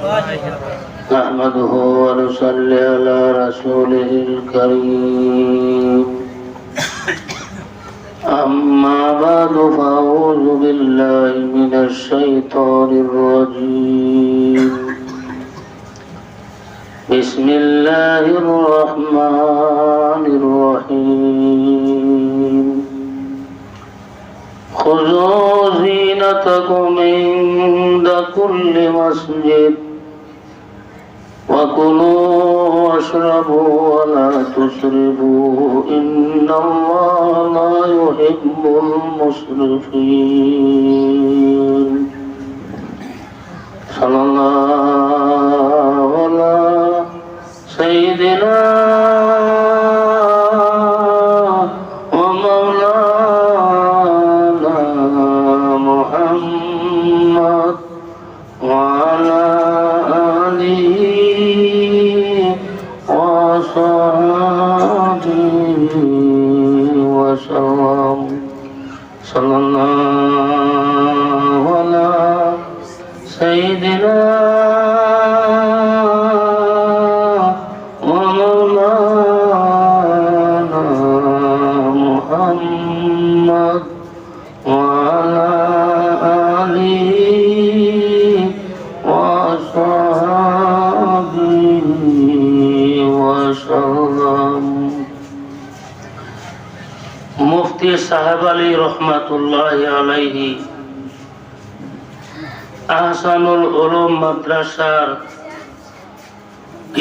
نحمده ونصلي على رسوله الكريم أما بعد فأعوذ بالله من الشيطان الرجيم بسم الله الرحمن الرحيم خذوا زينتكم عند كل مسجد وكلوا واشربوا ولا تسرفوا إن الله لا يحب المسرفين صلى الله على سيدنا ومولانا محمد وعلى آله وصحبه وسلم صلى الله على سيدنا ومولانا محمد وعلى آله وصحبه وسلم মুফতি সাহেব আলী রহমাতুল্লাহ আলাইহি আহসানুল উলুম মাদ্রাসার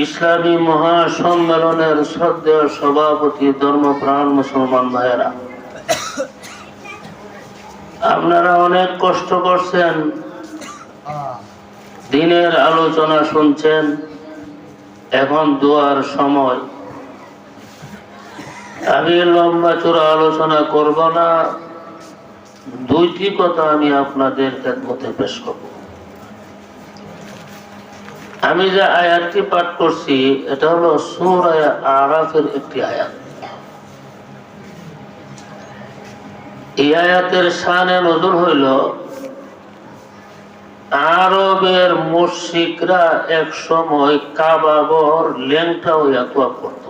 ইসলামী মহাসম্মেলনের শ্রদ্ধেয় সভাপতি ধর্মপ্রাণ মুসলমান ভাইয়েরা, আপনারা অনেক কষ্ট করছেন, দিনের আলোচনা শুনছেন, এখন দোয়ার সময়। আমি লম্বা চূড়া আলোচনা করব না, দুইটি কথা আমি আপনাদের খেদমতে পেশ করব। আমি যে আয়াতটি পাঠ করছি এটা হলো সূরা আরাফের একটি আয়াত। এই আয়াতের শানে নজুল হইল আরবের মুশরিকরা এক সময় কাবাগর ল্যাংটা হইয়া তোয়াফ করত।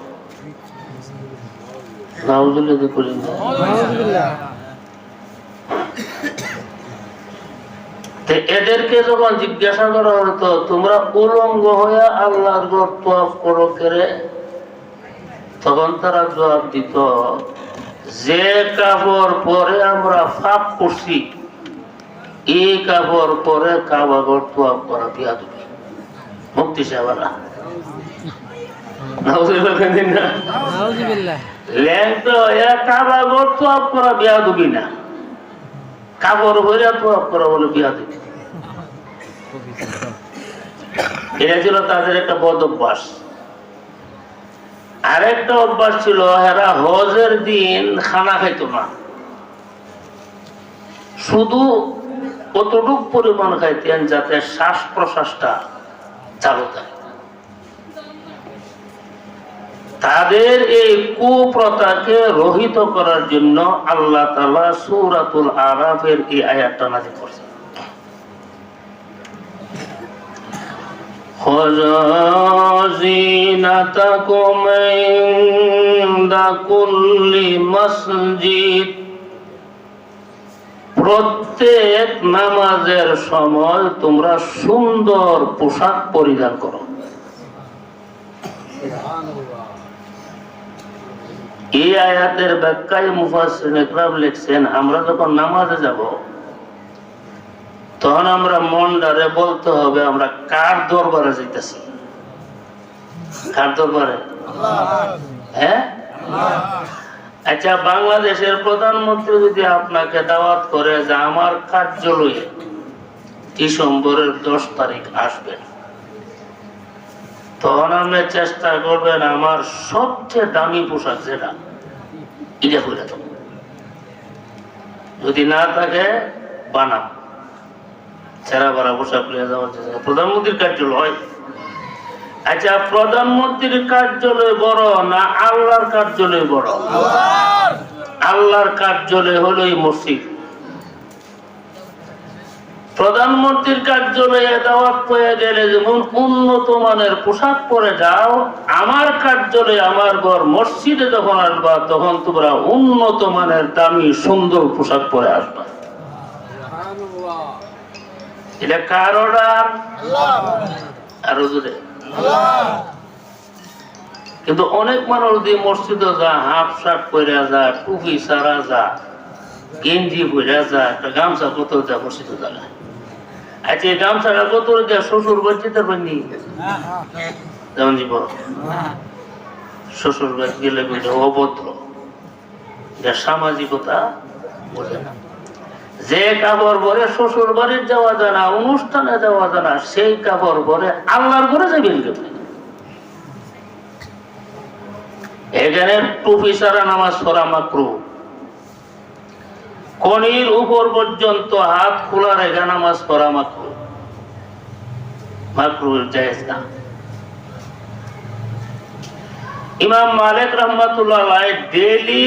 নাউজুবিল্লাহ করি না। এদেরকে যখন জিজ্ঞাসা করা হতো তোমরা উলঙ্গ হইয়া আল্লাহর ঘর তোয়াফ করো কেরে, তখন তারা জবাব দিত যে কাপড় পরে আমরা পাপ করছি এই কাপড় পরে কাবাগর তোয়াফ করা বিয়াদবি। মুফতি সাহেবরা ল্যাংটা হইয়া কাবাগর তোয়াফ করা বিয়াদবি না, কাপড় হইয়া তোয়াফ করা বলে বিয়াদবি। এটা ছিল তাদের একটা বদ অভ্যাস। আরেকটা অভ্যাস ছিল এরা হজের দিন খানা খাইতো না, শুধু কতটুক পরিমাণ খাইতেন যাতে শ্বাস প্রশ্বাসটা চালু থাকে। তাদের এই কুপ্রথাকে রহিত করার জন্য আল্লাহ তাআলা সূরাতুল আরাফের এই আয়াতটা নাযিল করেছেন। খুযূ যিনাতাকুম ইনদা কুল্লি মসজিদ, প্রত্যেক নামাজের সময় তোমরা সুন্দর পোশাক পরিধান করো। এই আয়াতের ব্যাখ্যায় মুফাসসিরিন ইকরাম লিখছেন আমরা যখন নামাজে যাব তখন আমরা মনটারে বলতে হবে আমরা কার দরবারে যাইতেছি। কার দরবারে? হ্যাঁ, আচ্ছা, বাংলাদেশের প্রধানমন্ত্রী যদি আপনাকে দাওয়াত করে যে আমার কার্যালয়ে ডিসেম্বরের 10 তারিখ আসবেন, তখন আপনি চেষ্টা করবেন আমার সবচেয়ে দামি পোশাক যেটা এটা করে দেব, যদি না থাকে বানাম ছেঁড়া বাড়া পোশাক নিয়ে যাওয়ার চেষ্টা। প্রধানমন্ত্রীর কার্যালয়, আচ্ছা প্রধানমন্ত্রীর কার্যালয় বড় না আল্লাহর কার্যালয় বড়? আল্লাহর কার্যালয় হলো এই মসজিদ। প্রধানমন্ত্রীর কার্যালয়ে দাওয়াত পেয়ে গেলে যেমন উন্নত মানের পোশাক পরে যাও, আমার কার্যালয়ে আমার ঘর মসজিদে যখন আসবা তখন তোমরা উন্নত মানের দামি সুন্দর পোশাক পরে আসবা। এটা কার অর্ডার? আরো জোরে। কিন্তু অনেক মানুষ দিয়ে মসজিদে যা, হাফ শার্ট পরে যা, টুপি সারা যা, গেঞ্জি পরে যা, একটা গামছা কত যা মসজিদে যা। আচ্ছা এই গামছাটা কত যা শ্বশুর বাড়ি যেতে পারেনি যেমন জীব শ্বশুর বাড়ি গেলে অভদ্র, যা সামাজিকতা বোঝে না। যে কাপড় পরে শ্বশুর বাড়ির যাওয়া যায় না, অনুষ্ঠানে যাওয়া যায় না, সেই কাপড় পরে আল্লাহর ঘরে যাবেন কেমন? এখানে টুপি ছাড়া নামাজ পড়া মাকরুহ। কনির উপর পর্যন্ত হাত খোলা রেখে নামাজ পড়া মাকরুহ, মাকরুহ জায়েজ না। ইমাম মালিক রাহমাতুল্লাহ আলাইহি ডেইলি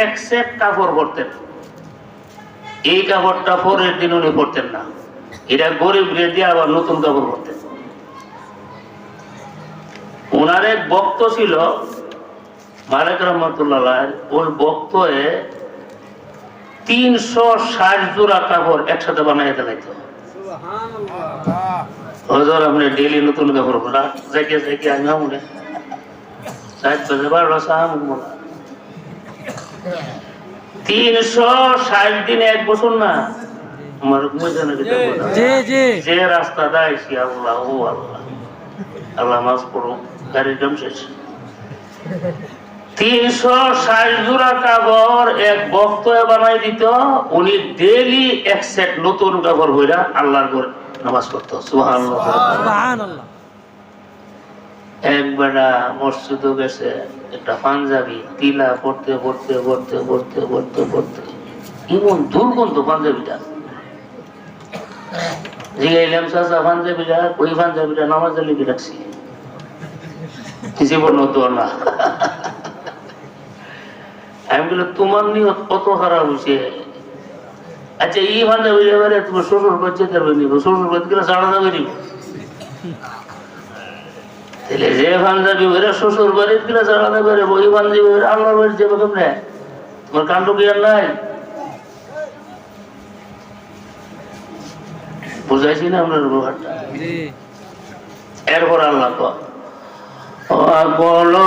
এক সেট কাপড় পরতেন। এই কাপড়টা পরের দিন উনি পরতেন না, এটা গরিব রেডি আবার নতুন কাপড় পরতেন। ওনার এক ভক্ত ছিল মালিক রাহমাতুল্লাহ আলাইহি, ওই ভক্তয়ে 360 জোড়া কাপড় একসাথে বানাই দিলাইতো। হুজুর আপনি ডেইলি নতুন কাপড় পরা যাকে যাকে আমি আমলে 360 দিনে এক বছর না আমার যে রাস্তা দাইছি আল্লাহ ও আল্লাহ আল্লাহ মাফ করুন, গাড়ির দাম শেষ। 360 জোড়া কাপড় এক ভক্ত বানাই দিত, উনি ডেইলি এক সেট নতুন কাপড় হইরা আল্লাহর ঘরে নামাজ পড়তো। সুবহানাল্লাহ সুবহানাল্লাহ। একবেলা মসজিদে গেছে, একটা পাঞ্জাবি তিলা পড়তে পড়তে পড়তে পড়তে পড়তে পড়তে এমন দুর্গন্ধ পাঞ্জাবিটা, জিগাইলাম চাচা পাঞ্জাবিটা ওই পাঞ্জাবিটা নামাজ লিখে রাখছি, জীবন হতো না। আমি বলি তোমার নিয়ত কত খারাপ হয়েছে। আচ্ছা এই পাঞ্জাবি এবারে তুমি শ্বশুর বাড়ি যেতে পারবে নিব, শ্বশুর বাড়ি গেলে সাড়া যাবে নিব, যে পাঞ্জাবি বেড়ে শ্বশুর বাড়ির গেলে চালাতে পারে, ওই পাঞ্জাবি বেড়ে আল্লাহর বাড়ি যাবে কেমনে? তোমার কাণ্ড কি আর নাই? বুঝাইছি না আপনার ব্যাপারটা? এরপর আল্লাহ বলো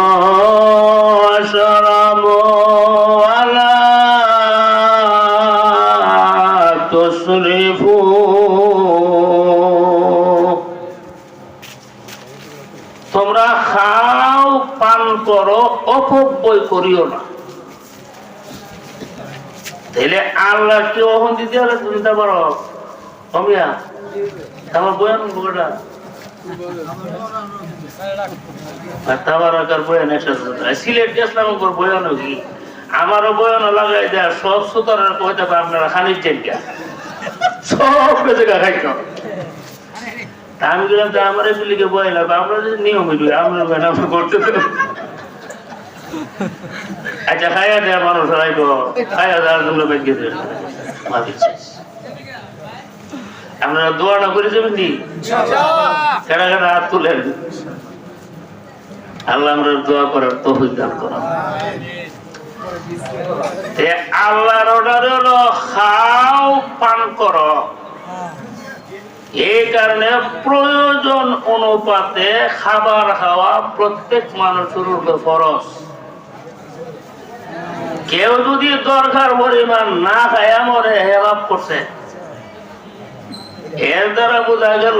তোমরা খাও পান করো, অপব্যয় করিও না। তাহলে আল্লাহ কি অহন দিতে হলে চিন্তা করো কমিয়া আমার বয়ান বইটা সিলেট গেছিলাম বয়ান কি আমারও বয়ান লাগাই দেয় সব সুতরাং কইতে আপনারা খানির জায়গা সব জায়গা খাইতো। আমি গেলাম তো আমার এগুলিকে বইলাম আমরা যদি নিয়ম আমরা আমরা করতে পারি। আচ্ছা খাইয়া দেয় মানুষ রাইবো, খাইয়া দেওয়ার জন্য বেঁকে দেবে আপনারা দোয়া না করে যাবেন নি? কেনা কেনা হাত তুলেন, আল্লাহ আমরা দোয়া করার তৌফিক দান করেন। আল্লাহর অর্ডার হলো খাও পান করো। এই কারণে প্রয়োজন অনুপাতে খাবার খাওয়া প্রত্যেক মানুষের উপর ফরজ। কেউ যদি দরকার পরিমাণ না খায় মরে হেলাপ করছে, এর দ্বারা বোঝা গেল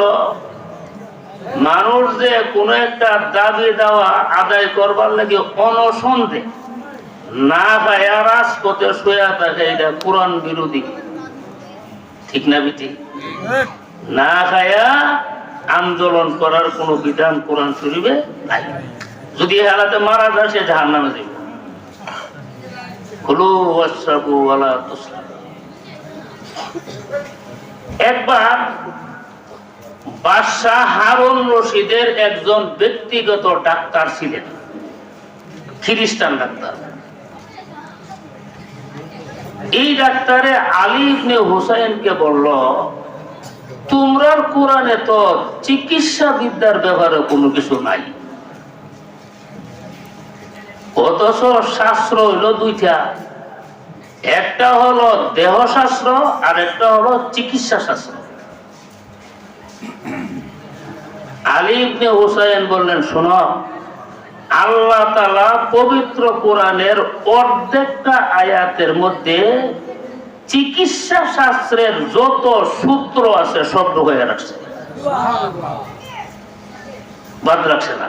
মানুষ যে কোন একটা দাবি দেওয়া আদায় করবার লাগে অনসন্দেহ না খায়া রাজপথে শুয়ে থাকে, এটা কোরআন বিরোধী। ঠিক না বিটি? না খায়া আন্দোলন করার কোন বিধান কোরআন শরীফে নাই। যদি হালাতে মারা যায় সে জাহান্নামে যাবে। একবার বাদশাহ হারুন রশিদের একজন ব্যক্তিগত ডাক্তার ছিলেন, খ্রিস্টান ডাক্তার। এই ডাক্তারে আলী ইবনে হুসাইনকে বলল, তোমরার কোরআনে তো চিকিৎসা বিদ্যার ব্যাপারে কোনো কিছু নাই, অথচ শাস্ত্র হইল দুইটা, একটা হলো দেহ শাস্ত্র আর একটা হলো চিকিৎসা শাস্ত্র। আলী ইবনে হুসাইন বললেন, শোনো, আল্লাহ তাআলা পবিত্র কোরআনের অর্ধেকটা আয়াতের মধ্যে চিকিৎসা শাস্ত্রের যত সূত্র আছে সব ঢুকাইয়া রাখছে, বাদ রাখছে না।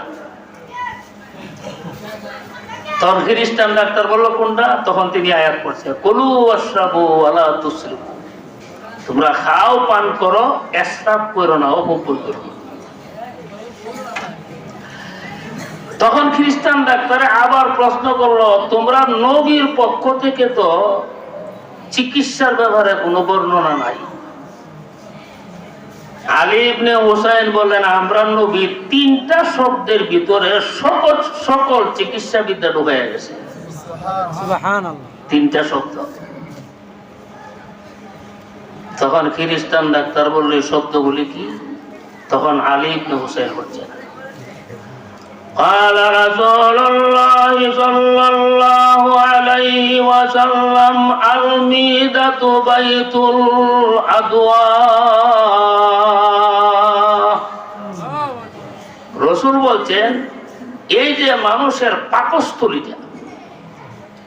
তখন খ্রিস্টান ডাক্তার বললো কোনটা, তখন তিনি আয়াত পড়ছে, কুলু ওয়াশরাবু ওয়ালা তুসরিফু, তোমরা খাও পান করো, ইসরাফ করো না, অপব্যয় করো না। তখন খ্রিস্টান ডাক্তারে আবার প্রশ্ন করলো, তোমরা নবীর পক্ষ থেকে তো চিকিৎসার ব্যাপারে কোনো বর্ণনা নাই। আলী ইবনে হুসাইন বললেন, আমরা নবীর তিনটা শব্দের ভিতরে সকল চিকিৎসা বিদ্যা ঢুকাইয়া গেছে, তিনটা শব্দ। তখন খ্রিস্টান ডাক্তার বলল, এই শব্দগুলি কি? তখন আলী ইবনে হুসাইন বলছেন, قال رسول الله صلى الله عليه وسلم الميدة بيت الأدواء। রাসূল বলছেন, এই যে মানুষের পাকস্থলীটা,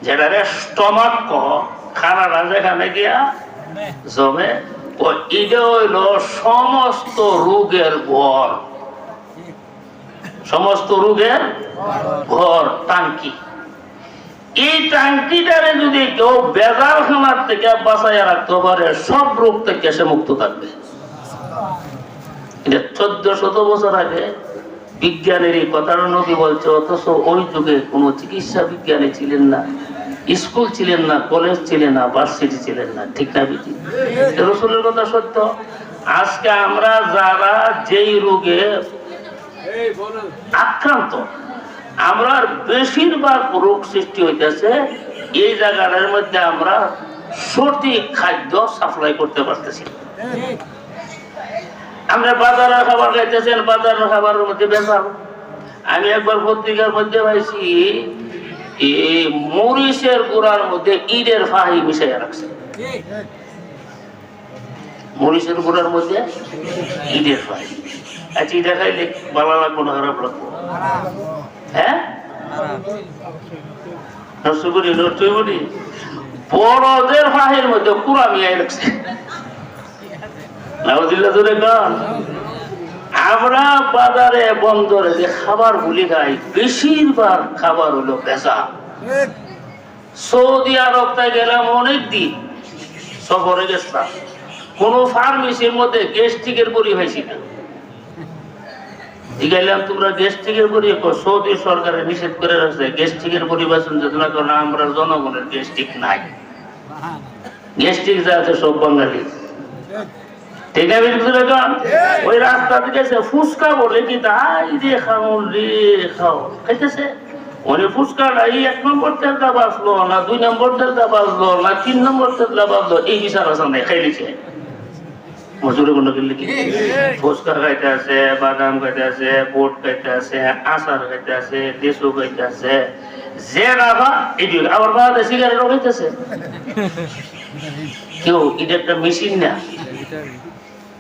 যেটা স্টমাক খানাটা যেখানে গিয়া জমে, এটা হইল সমস্ত রোগের ঘর, সমস্ত রোগের ঘর, টাঙ্কি। এই টাঙ্কিটারে যদি কেউ বেজালখানার থেকে বাঁচাইয়া রাখতে পারে, সব রোগ থেকে সে মুক্ত থাকবে। 1400 বছর আগে বিজ্ঞানের এই কথাটা নবী বলছে, অথচ ওই যুগে কোনো চিকিৎসা বিজ্ঞানী ছিলেন না, স্কুল ছিলেন না, কলেজ ছিলেন না, ভার্সিটি ছিলেন না, ঠিক না বিধি? রাসূলের কথা সত্য। আজকে আমরা যারা যেই রোগে আক্রান্ত, আমরা বেশিরভাগ রোগ সৃষ্টি হইতেছে এই জায়গাটার মধ্যে আমরা সঠিক খাদ্য সাপ্লাই করতে পারতেছি। আমরা বাজারের খাবার খাইতেছেন, বাজারের খাবারের মধ্যে ভেজাল। আমি একবার পত্রিকার মধ্যে পাইছি, এই মরিচের গুঁড়ার মধ্যে ইটের ফাহি মিশাইয়া রাখছে, মরিচের গুঁড়ার মধ্যে ইটের ফাহি। আচ্ছা, এটা খাইলে ভালো লাগবো না খারাপ লাগবো? হ্যাঁ, বড়দের ফাহির মধ্যে কুড়া মিয়াই রাখছে। আমরা বাজারে বন্দরে যে খাবার গুলি খাই, বেশিরভাগ খাবার হলো ভেজাল। সৌদি আরবটা গেলাম অনেকদিন সফরে গেছিলাম, কোন ফার্মেসির মধ্যে গ্যাস্ট্রিকের বড়ি পাইছি না। জিগাইলাম, তোমরা গ্যাস্ট্রিকের বড়ি? সৌদি সরকারে নিষেধ করে রাখছে গ্যাস্ট্রিকের বড়ি বাঁচন যেতনা, কারণ আমরা জনগণের গ্যাস্ট্রিক নাই। গ্যাস্ট্রিক যা আছে সব বাঙালি, ঠিক না? ওই রাস্তা থেকে ফুচকা বলে কি তাই রে খাও রে খাও খাইতেছে। ওই ফুচকাটা 1 নম্বর তেলটা বাঁচলো না, 2 নম্বর তেলটা বাঁচলো না, 3 নম্বর তেলটা বাঁচলো, এই বিচার আছে নাই, খাই দিচ্ছে। মজুরি কোনো কিনলে কি ফুচকা খাইতে আছে, বাদাম খাইতে আছে, বোট খাইতে আছে, আচার খাইতে আছে, দেশু খাইতে আছে, যে রাখা এটি আবার বাদে সিগারেটও খাইতেছে। কেউ এটা একটা মেশিন না,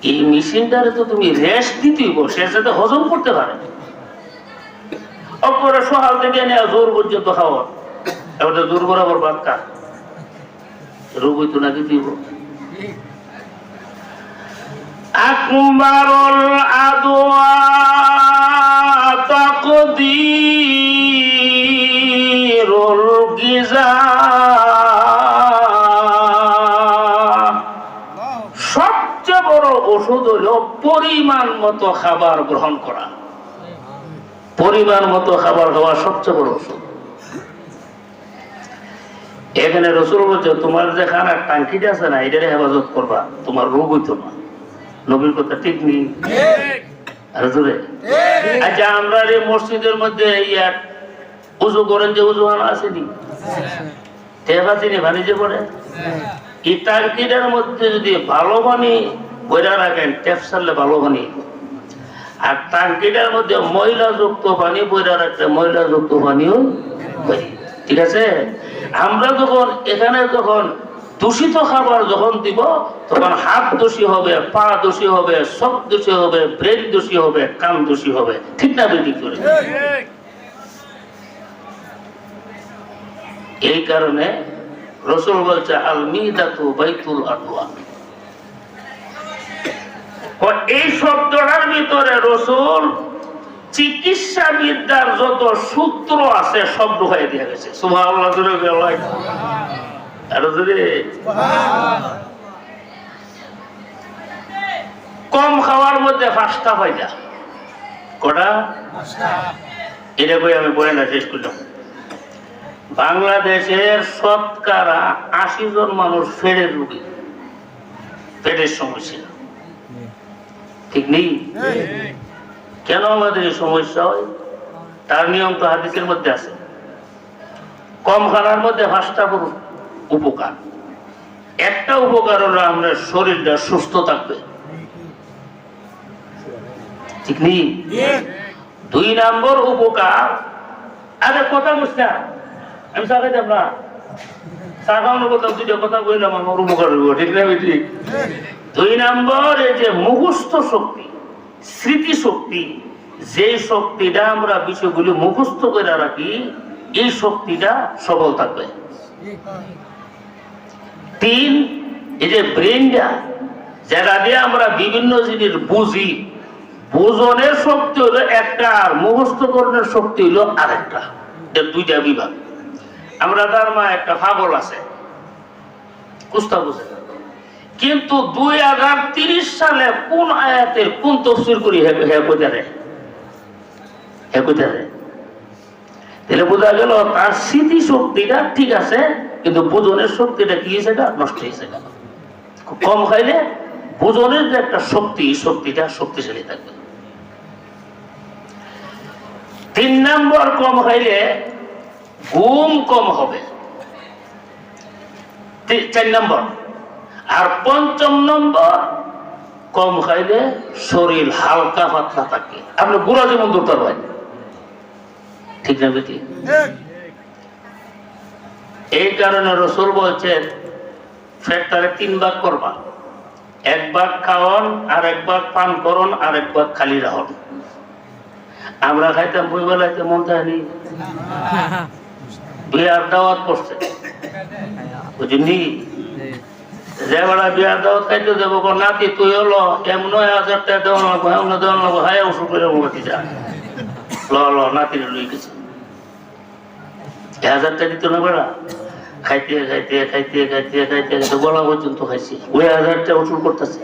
এই মেশিনটারে তো তুমি রেস্ট দিতেই সে যাতে হজম করতে পারে। অপরে সকাল থেকে নেওয়া জোর পর্যন্ত খাওয়া, ওটা জোর বরাবর বাক্কা রোগ হইতো নাকি দিব। আকবারুল আদওয়া তাকদীরুল গিজা, সবচেয়ে বড় ওষুধ হলো পরিমাণ মতো খাবার গ্রহণ করা। পরিমাণ মতো খাবার খাওয়া সবচেয়ে বড় ওষুধ। এখানে রাসূল বলছে, তোমার যে খানার টাঙ্কিটা আছে না, এটারে হেফাজত করবা, তোমার রোগ হইতো না। নবীর কথা ঠিক নেই? আচ্ছা, আমরা এই মসজিদের মধ্যে উজু করেন যে উজুখানা আসেনি, টেপ আসেনি, বাণিজ্য করে, এই টাঙ্কিটার মধ্যে যদি ভালো পানি বইরা রাখেন, ট্যাপ ছাড়লে ভালো পানি। আর টাঙ্কিটার মধ্যে ময়লাযুক্ত পানি বইরা রাখলে ময়লাযুক্ত পানিও হয়। ঠিক আছে? আমরা যখন এখানে যখন দূষিত খাবার যখন দিব, তখন হাত দোষী হবে, পা দোষী হবে, চোখ দোষী হবে, ব্রেন দোষী হবে, কান দোষী হবে। ঠিক না বেঠিক করে? এই কারণে রাসূল বলছে আল মিদাতু বাইতুল আদওয়া। এই শব্দটার ভিতরে রাসূল চিকিৎসা বিদ্যার যত সূত্র আছে সব ঢুকাই দিয়ে গেছে। সুবহানাল্লাহ। কম খাওয়ার মধ্যে 5টা ফায়দা। কটা? এটা বই আমি পড়ে না শেষ করলাম। বাংলাদেশের শতকরা 80 জন মানুষ পেটের রোগী, পেটের সমস্যা। ঠিক নেই? কেন আমাদের এই সমস্যা হয়? তার নিয়ম তো হাদিসের মধ্যে আছে। কম খানার মধ্যে 5টা উপকার। একটা উপকার হলো আমরা শরীরটা সুস্থ থাকবে। ঠিক নেই? 2 নম্বর উপকার, আরে কথা বুঝতে আমি সাথে যাব না, সাধারণ কথা 2টা কথা বললাম, আমার উপকার হইব। ঠিক না? ঠিক। 2 নম্বর, এই যে মুখস্থ শক্তি, স্মৃতি শক্তি, যে শক্তিটা আমরা বিষয়গুলি মুখস্থ করে রাখি, এই শক্তিটা সবল থাকবে। 3, এই যে ব্রেনটা, যেটা দিয়ে আমরা বিভিন্ন জিনিস বুঝি, বোঝনের শক্তি হলো একটা, আর মুখস্থকরণের শক্তি হলো আরেকটা। এর 2টা বিভাগ। আমরা তার মা একটা পাগল আছে, কুস্তা বুঝে, কিন্তু 2030 সালে কোন আয়াতের কোন তফসির করি তাহলে বোঝা গেল তার স্মৃতি শক্তিটা ঠিক আছে, কিন্তু বোঝনের শক্তিটা কি হয়েছে, নষ্ট হয়েছে। কম খাইলে বোঝনের যে একটা শক্তি, শক্তিটা শক্তিশালী থাকবে। 3 নম্বর, কম খাইলে ঘুম কম হবে। 4 নম্বর। আর 5ম নম্বর, কম খাইলে শরীর হালকা পাতলা থাকে। আপনি বুড়া যেমন দৌড়তে পারেন। ঠিক না বেটি? এই কারণে রাসূল বলছেন পেটটারে 3 ভাগ করবা, 1 ভাগ খাওয়ান, আর 1 ভাগ পান করুন, আর 1 ভাগ খালি রাখুন। আমরা খাইতাম বই বেলাইতে মন চায়নি, বিয়ার দাওয়াত করছে, বুঝলি? যে বেলা বিয়ার দাওয়াত খাইতে যাবো, নাতি তুই হলো এমন 1000 টাকা দেওয়া লাগবো, এমন দেওয়া লাগবো, হায় ওষুধ করে মোটি যা নাতির লই গেছে। 1000 টাকা দিত না বেড়া, খাইতে খাইতে খাইতে খাইতে খাইতে খাইতে গলা পর্যন্ত খাইছি, ওই 1000 টাকা ওষুধ করতেছে।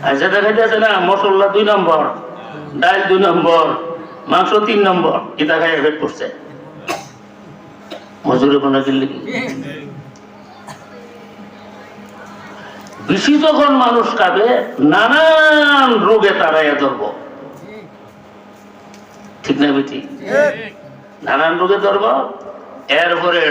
আর যেটা খাইতেছে না, মশলা 2 নম্বর, ডাল 2 নম্বর, মাংস 3 নম্বর, এটা খাইয়া পেট করছে। মজুরি কোনা কিনলে কি বেশি যখন মানুষ খাবে, নানান রোগে তারাইয়া ধরব। ঠিক না বেটি? নানান রোগে ধরব। এরপরে